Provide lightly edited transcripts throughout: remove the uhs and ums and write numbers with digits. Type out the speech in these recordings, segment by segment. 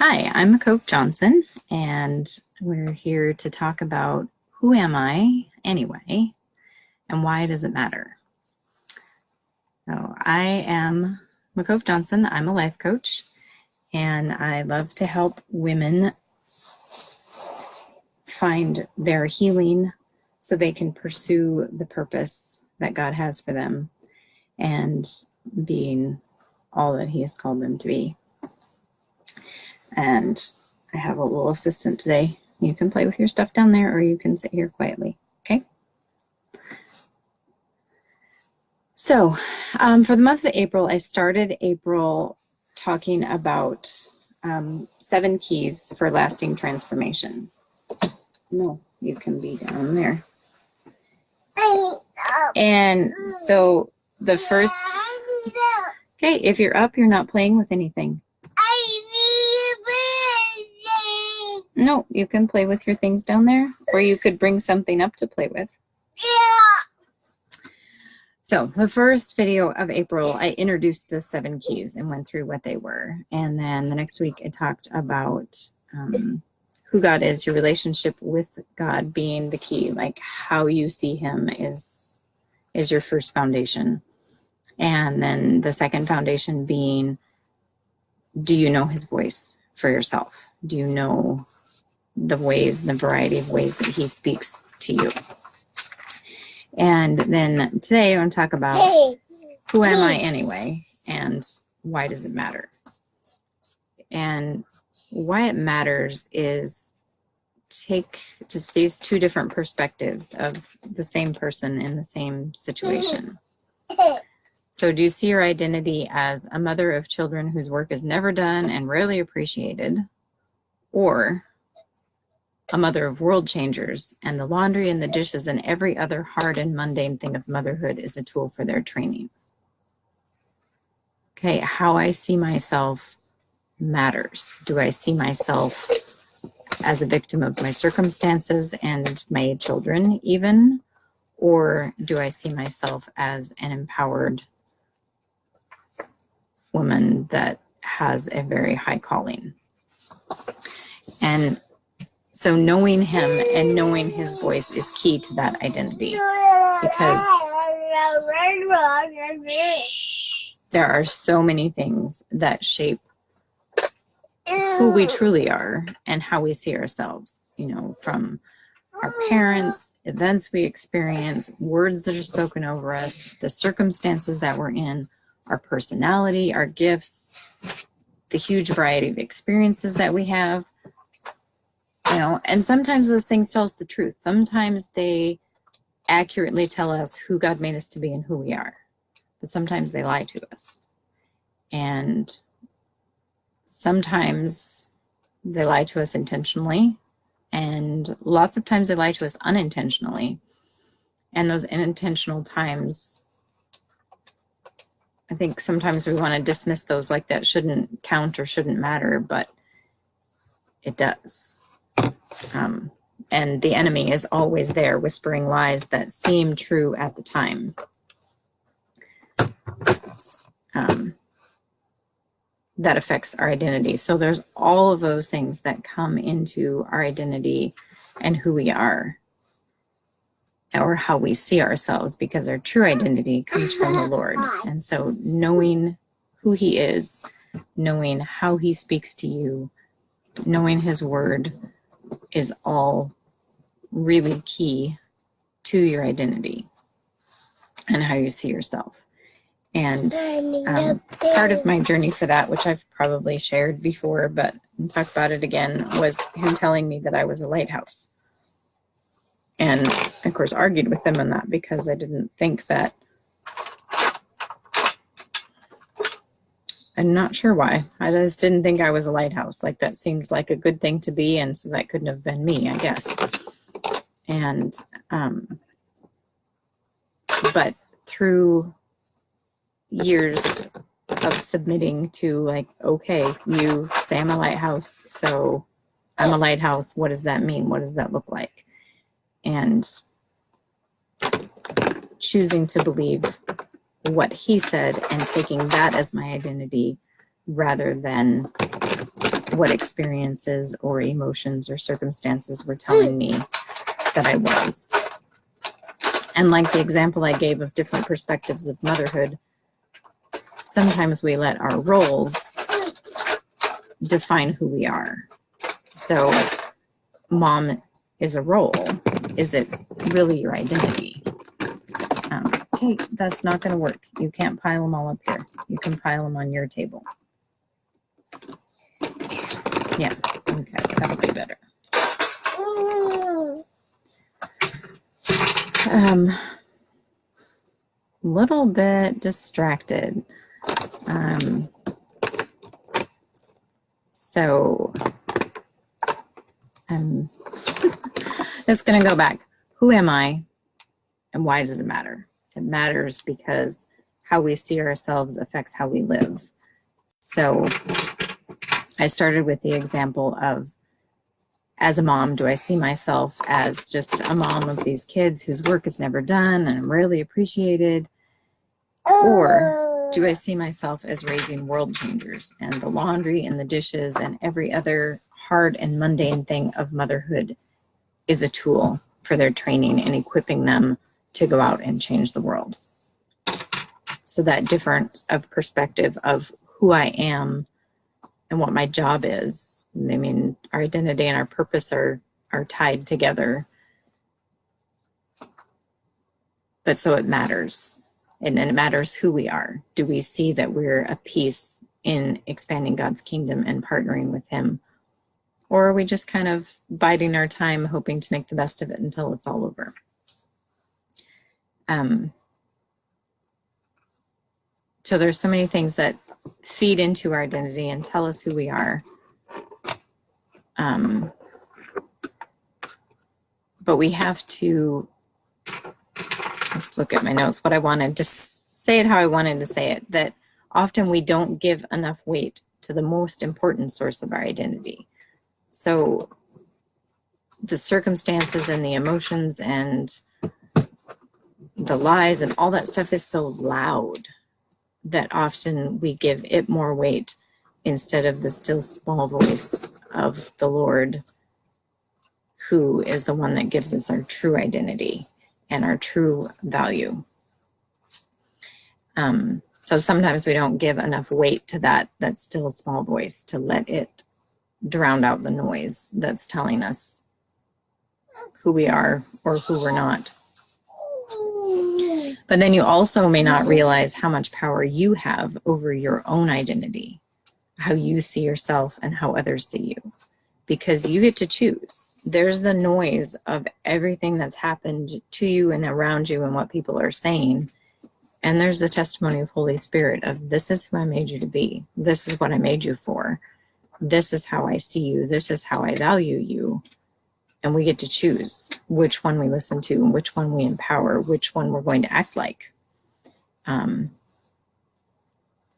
Hi, I'm Coach Johnson, and we're here to talk about who am I anyway, and why does it matter? So I am McCove Johnson. I'm a life coach, and I love to help women find their healing so they can pursue the purpose that God has for them and being all that He has called them to be. And I have a little assistant today. You can play with your stuff down there, or you can sit here quietly, okay? So for the month of April, I started April talking about 7 keys for lasting transformation. No, you can be down there. And so the first, okay, if you're up, you're not playing with anything. No, you can play with your things down there, or you could bring something up to play with. Yeah. So the first video of April, I introduced the 7 keys and went through what they were. And then the next week I talked about who God is, your relationship with God being the key, like how you see Him is your first foundation. And then the second foundation being, do you know His voice for yourself? Do you know the ways, the variety of ways that He speaks to you? And then today I want to talk about who am I anyway, and why does it matter? And why it matters is take just these 2 different perspectives of the same person in the same situation. So do you see your identity as a mother of children whose work is never done and rarely appreciated, or a mother of world changers, and the laundry and the dishes and every other hard and mundane thing of motherhood is a tool for their training? Okay, how I see myself matters. Do I see myself as a victim of my circumstances and my children even, or do I see myself as an empowered woman that has a very high calling? And so knowing Him and knowing His voice is key to that identity, because there are so many things that shape who we truly are and how we see ourselves, you know, from our parents, events we experience, words that are spoken over us, the circumstances that we're in, our personality, our gifts, the huge variety of experiences that we have. You know, and sometimes those things tell us the truth. Sometimes they accurately tell us who God made us to be and who we are. But sometimes they lie to us. And sometimes they lie to us intentionally. And lots of times they lie to us unintentionally. And those unintentional times, I think sometimes we want to dismiss those like that shouldn't count or shouldn't matter, but it does. And the enemy is always there whispering lies that seem true at the time. That affects our identity. So there's all of those things that come into our identity and who we are, or how we see ourselves, because our true identity comes from the Lord. And so knowing who He is, knowing how He speaks to you, knowing His word is all really key to your identity and how you see yourself. And part of my journey for that, which I've probably shared before, but I'll talk about it again, was Him telling me that I was a lighthouse. And of course argued with them on that, because I didn't think that, I'm not sure why. I just didn't think I was a lighthouse. Like, that seemed like a good thing to be, and so that couldn't have been me, I guess. And but through years of submitting to, like, okay, you say I'm a lighthouse, so I'm a lighthouse. What does that mean? What does that look like? And choosing to believe what He said and taking that as my identity rather than what experiences or emotions or circumstances were telling me that I was. And like the example I gave of different perspectives of motherhood, sometimes we let our roles define who we are. So mom is a role. Is it really your identity? Okay, that's not going to work. You can't pile them all up here. You can pile them on your table. Yeah, okay, that'll be better. Little bit distracted. So I'm just going to go back. Who am I and why does it matter? It matters because how we see ourselves affects how we live. So I started with the example of, as a mom, do I see myself as just a mom of these kids whose work is never done and rarely appreciated? Or do I see myself as raising world changers, and the laundry and the dishes and every other hard and mundane thing of motherhood is a tool for their training and equipping them to go out and change the world? So that difference of perspective of who I am and what my job is. I mean, our identity and our purpose are tied together. But so it matters. And it matters who we are. Do we see that we're a piece in expanding God's kingdom and partnering with Him? Or are we just kind of biding our time, hoping to make the best of it until it's all over? So there's so many things that feed into our identity and tell us who we are. But we have to, let's look at my notes, what I wanted to say it how I wanted to say it, that often we don't give enough weight to the most important source of our identity. So the circumstances and the emotions and the lies and all that stuff is so loud that often we give it more weight instead of the still small voice of the Lord, who is the one that gives us our true identity and our true value. So sometimes we don't give enough weight to that still small voice, to let it drown out the noise that's telling us who we are or who we're not. But then you also may not realize how much power you have over your own identity, how you see yourself and how others see you, because you get to choose. There's the noise of everything that's happened to you and around you and what people are saying. And there's the testimony of Holy Spirit of, this is who I made you to be. This is what I made you for. This is how I see you. This is how I value you. And we get to choose which one we listen to and which one we empower, which one we're going to act like. And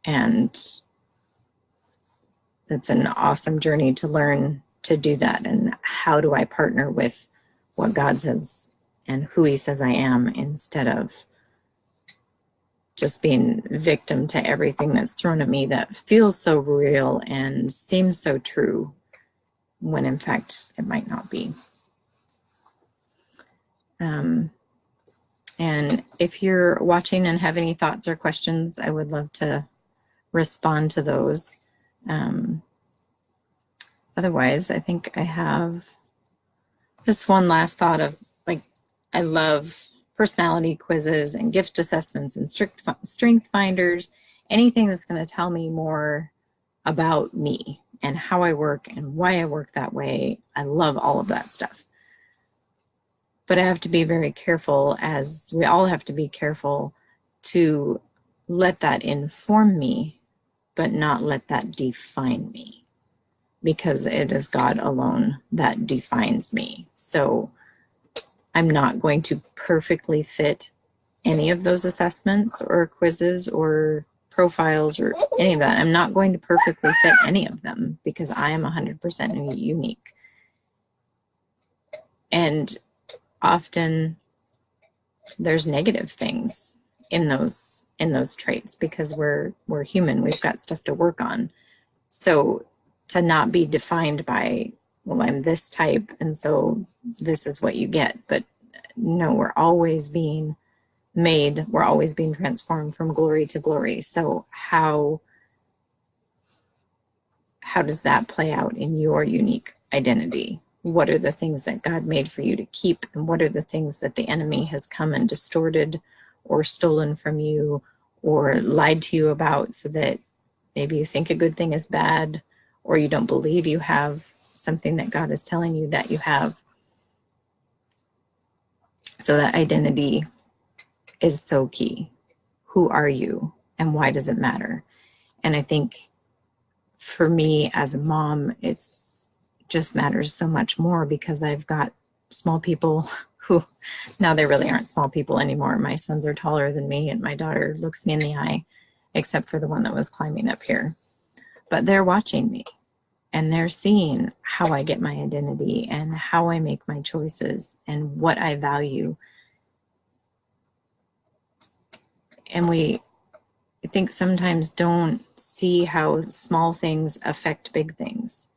it's an awesome journey to learn to do that. And how do I partner with what God says and who He says I am, instead of just being victim to everything that's thrown at me that feels so real and seems so true, when in fact it might not be. And if you're watching and have any thoughts or questions, I would love to respond to those. Otherwise, I think I have just one last thought of, like, I love personality quizzes and gift assessments and strength finders, anything that's going to tell me more about me and how I work and why I work that way. I love all of that stuff. But I have to be very careful, as we all have to be careful, to let that inform me, but not let that define me, because it is God alone that defines me. So I'm not going to perfectly fit any of those assessments or quizzes or profiles or any of that. I'm not going to perfectly fit any of them, because I am 100% unique. And often there's negative things in those traits, because we're human. We've got stuff to work on. So to not be defined by, well, I'm this type, and so this is what you get. But no, we're always being made, we're always being transformed from glory to glory. So how does that play out in your unique identity? What are the things that God made for you to keep, and what are the things that the enemy has come and distorted or stolen from you or lied to you about, so that maybe you think a good thing is bad, or you don't believe you have something that God is telling you that you have. So that identity is so key. Who are you, and why does it matter? And I think for me as a mom, it's just matters so much more, because I've got small people who, now they really aren't small people anymore. My sons are taller than me, and my daughter looks me in the eye, except for the one that was climbing up here. But they're watching me, and they're seeing how I get my identity and how I make my choices and what I value. And we, I think, sometimes don't see how small things affect big things.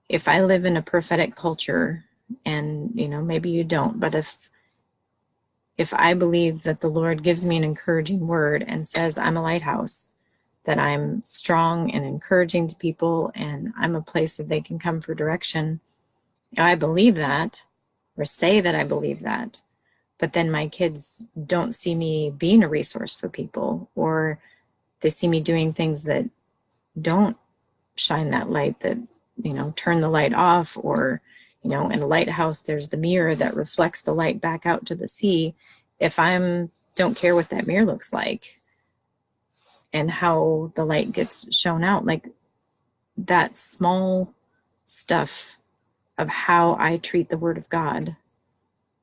If I live in a prophetic culture, and maybe you don't, but if I believe that the Lord gives me an encouraging word and says I'm a lighthouse, that I'm strong and encouraging to people, and I'm a place that they can come for direction, I believe that, or say that I believe that. But then my kids don't see me being a resource for people, or they see me doing things that don't shine that light, that, turn the light off, or, in a lighthouse, there's the mirror that reflects the light back out to the sea. If don't care what that mirror looks like and how the light gets shown out, like that small stuff of how I treat the Word of God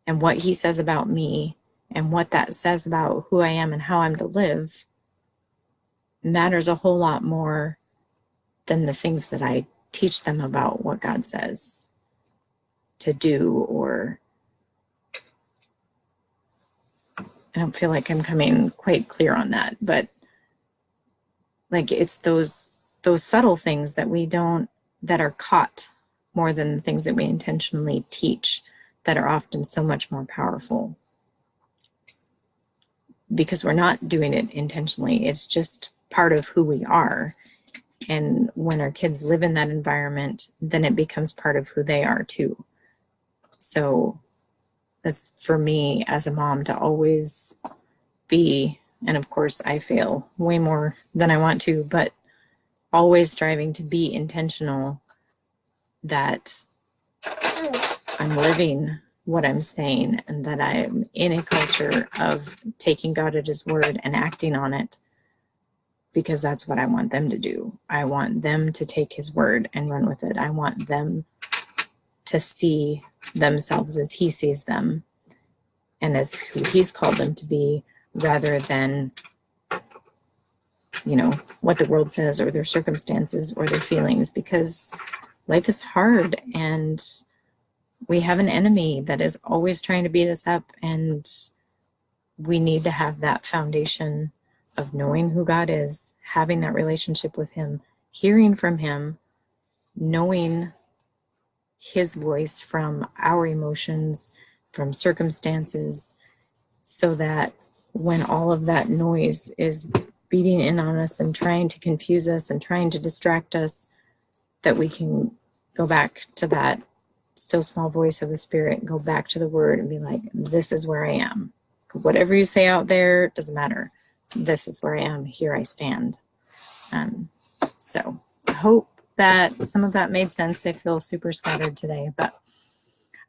and what He says about me and what that says about who I am and how I'm to live matters a whole lot more than the things that I teach them about what God says to do. Or I don't feel like I'm coming quite clear on that, but like it's those subtle things that that are caught more than the things that we intentionally teach, that are often so much more powerful, because we're not doing it intentionally. It's just part of who we are. And when our kids live in that environment, then it becomes part of who they are too. So that's for me as a mom, to always be, and of course I fail way more than I want to, but always striving to be intentional, that I'm living what I'm saying, and that I'm in a culture of taking God at His word and acting on it, because that's what I want them to do. I want them to take His word and run with it. I want them to see themselves as He sees them and as who He's called them to be, rather than, what the world says, or their circumstances, or their feelings, because life is hard, and we have an enemy that is always trying to beat us up, and we need to have that foundation of knowing who God is, having that relationship with Him, hearing from Him, knowing His voice from our emotions, from circumstances, so that when all of that noise is beating in on us and trying to confuse us and trying to distract us, that we can go back to that still small voice of the Spirit, go back to the Word and be like, this is where I am. Whatever you say out there, doesn't matter. This is where I am. Here I stand. So I hope that some of that made sense. I feel super scattered today, but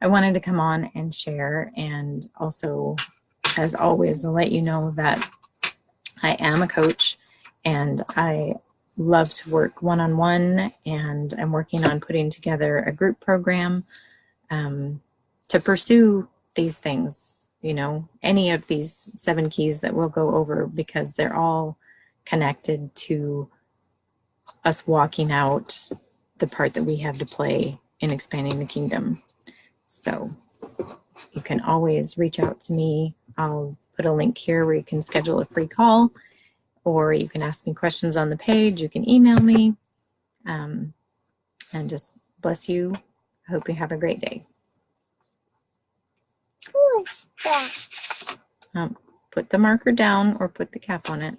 I wanted to come on and share, and also, as always, I'll let you know that I am a coach, and I love to work one-on-one, and I'm working on putting together a group program to pursue these things, any of these 7 keys that we'll go over, because they're all connected to us walking out the part that we have to play in expanding the kingdom. So you can always reach out to me. I'll put a link here where you can schedule a free call, or you can ask me questions on the page. You can email me. And just bless you. I hope you have a great day. Who's that? Put the marker down or put the cap on it.